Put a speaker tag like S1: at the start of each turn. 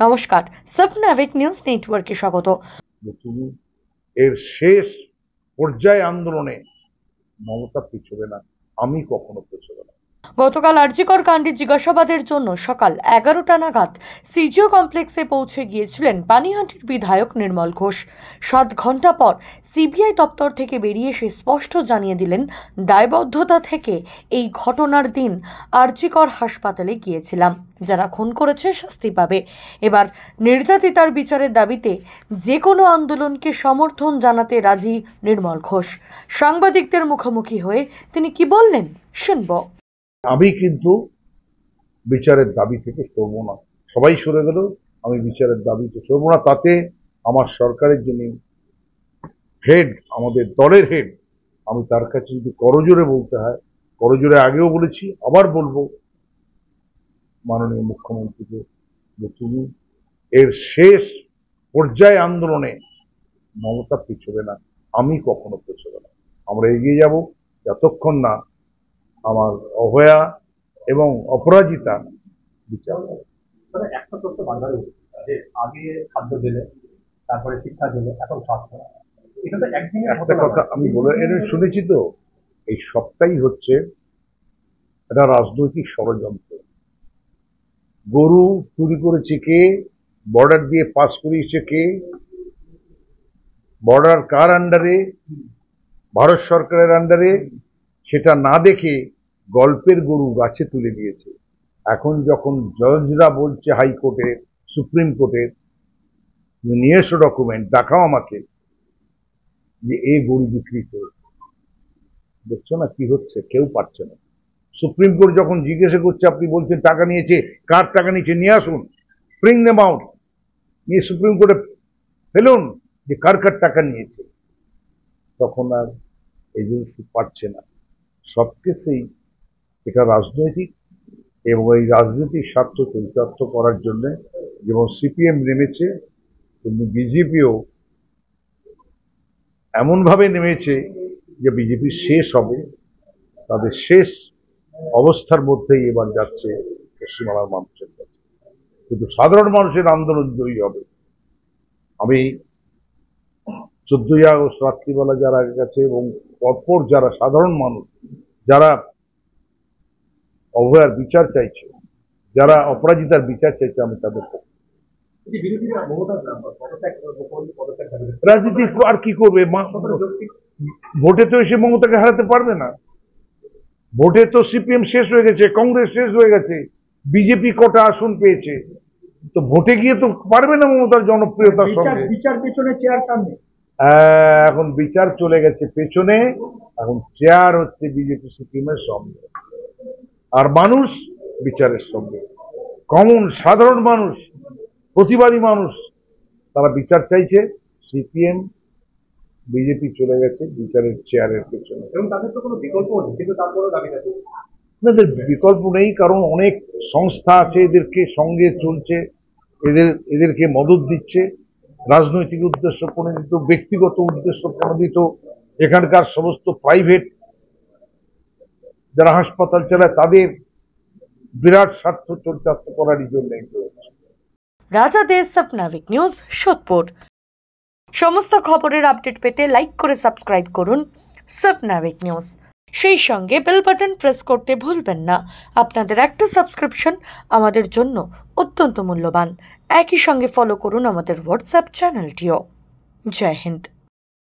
S1: নমস্কার, সাফনাভিক নিউজ নেটওয়ার্কে স্বাগত।
S2: এর শেষ পর্যায়ে আন্দোলনে মমতা পিছবে না, আমি কখনো পিছবে না।
S1: গতকাল আরজিকর কাণ্ডে জিজ্ঞাসাবাদের জন্য সকাল 11টা নাগাদ সিজিও কমপ্লেক্সে পৌঁছে গিয়েছিলেন পানিহাটির বিধায়ক নির্মল ঘোষ। 7 ঘন্টা পর সিবিআই দপ্তর থেকে বেরিয়ে এসে স্পষ্ট জানিয়ে দিলেন, দায়বদ্ধতা থেকে এই ঘটনার দিন আরজিকর হাসপাতালে গিয়েছিলাম, যারা খুন করেছে শাস্তি পাবে। এবার নির্যাতিতার বিচারের দাবিতে যে কোনো আন্দোলনকে সমর্থন জানাতে রাজি নির্মল ঘোষ। সাংবাদিকদের মুখোমুখি হয়ে তিনি কি বললেন শুনব।
S2: আমি কিন্তু বিচারের দাবি থেকে সরব না। সবাই সরে গেল, আমি বিচারের দাবিতে সরব না। তাতে আমার সরকারের যিনি হেড, আমাদের দলের হেড, আমি তার কাছে যদি করজোরে বলতে হয়, করজোরে আগেও বলেছি, আবার বলবো মাননীয় মুখ্যমন্ত্রীকে, যে তুমি এর শেষ পর্যায়ে আন্দোলনে মমতা পিছবে না, আমি কখনো পিছবে না। আমরা এগিয়ে যাব যতক্ষণ না আমার অভয়া এবং অপরাজিতা বিচার হবে।
S3: একটা তথ্য বারবার যে আগে খাদ্য দিলে, তারপরে শিক্ষা দিলে, এখন স্বাস্থ্য। এটা তো একদিনে
S2: একটা কথা আমি বলে শুনেছি তো, এই সবটাই হচ্ছে একটা রাজনৈতিক ষড়যন্ত্র। গরু চুরি করেছে কে, বর্ডার দিয়ে পাস করিয়েছে কে, বর্ডার কার আন্ডারে, ভারত সরকারের আন্ডারে, সেটা না দেখে গল্পের গরু গাছে তুলে দিয়েছে। এখন যখন জজরা বলছে হাইকোর্টের, সুপ্রিম কোর্টের, নিয়ে এসো ডকুমেন্ট, দেখাও আমাকে যে এই গরু বিক্রি করেছে, দেখছো না কি হচ্ছে, কেউ পারছে না। সুপ্রিম কোর্ট যখন জিজ্ঞাসা করছে, আপনি বলছেন টাকা নিয়েছে, কার টাকা নিয়েছে নিয়ে আসুন, ব্রিং দেম আউট, নিয়ে সুপ্রিম কোর্টে ফেলুন যে কার কার টাকা নিয়েছে, তখন আর এজেন্সি পারছে না। সব কেসেই এটা রাজনৈতিক, এবং এই রাজনৈতিক স্বার্থ চরিতার্থ করার জন্য যেমন সিপিএম নেমেছে, তেমনি বিজেপিও এমনভাবে নেমেছে যে বিজেপি শেষ হবে, তাদের শেষ অবস্থার মধ্যেই এবার যাচ্ছে পশ্চিমবাংলার মানুষের কাছে। কিন্তু সাধারণ মানুষের আন্দোলন জয়ী হবে। আমি 14ই আগস্ট রাত্রিবেলা যারা গেছে এবং পরপর যারা সাধারণ মানুষ, যারা অভয়ার বিচার চাইছে, যারা অপরাজিতার বিচার চাইছে, আমি তাদের রাজনীতি আর কি করবে, ভোটে তো এসে মমতাকে হারাতে পারবে না। ভোটে তো সিপিএম শেষ হয়ে গেছে, কংগ্রেস শেষ হয়ে গেছে, বিজেপি কটা আসন পেয়েছে, তো ভোটে গিয়ে তো পারবে না মমতার জনপ্রিয়তার সঙ্গে।
S3: বিচার পেছনে, চেয়ার সামনে।
S2: এখন বিচার চলে গেছে পেছনে, এখন চেয়ার হচ্ছে বিজেপি সিপিএমের সঙ্গে, আর মানুষ বিচারের সঙ্গে। কমন সাধারণ মানুষ, প্রতিবাদী মানুষ, তারা বিচার চাইছে। সিপিএম বিজেপি চলে গেছে বিচারের চেয়ারের পেছনে,
S3: এবং তাদের তো কোনো বিকল্প নেই, কিন্তু তারপরেও দাবি থাকে।
S2: এদের বিকল্প নেই, কারণ অনেক সংস্থা আছে এদেরকে সঙ্গে চলছে, এদেরকে মদত দিচ্ছে, রাজনৈতিক উদ্দেশ্য প্রণোদিত, ব্যক্তিগত উদ্দেশ্য প্রণোদিত। এখানকার সমস্ত প্রাইভেট যারা হাসপাতাল চালায়, তাদের বিরাট স্বার্থ চরিতার্থ করারই জন্য।
S1: রাজা দেশ, সাফনাভিক নিউজ, সোদপুর। সমস্ত খবরের আপডেট পেতে লাইক করে সাবস্ক্রাইব করুন সাফনাভিক নিউজ। সেই সঙ্গে বেল বাটন প্রেস করতে ভুলবেন না। আপনাদের একটা সাবস্ক্রিপশন আমাদের জন্য অত্যন্ত মূল্যবান। একই সঙ্গে ফলো করুন আমাদের হোয়াটসঅ্যাপ চ্যানেলটিও। জয় হিন্দ।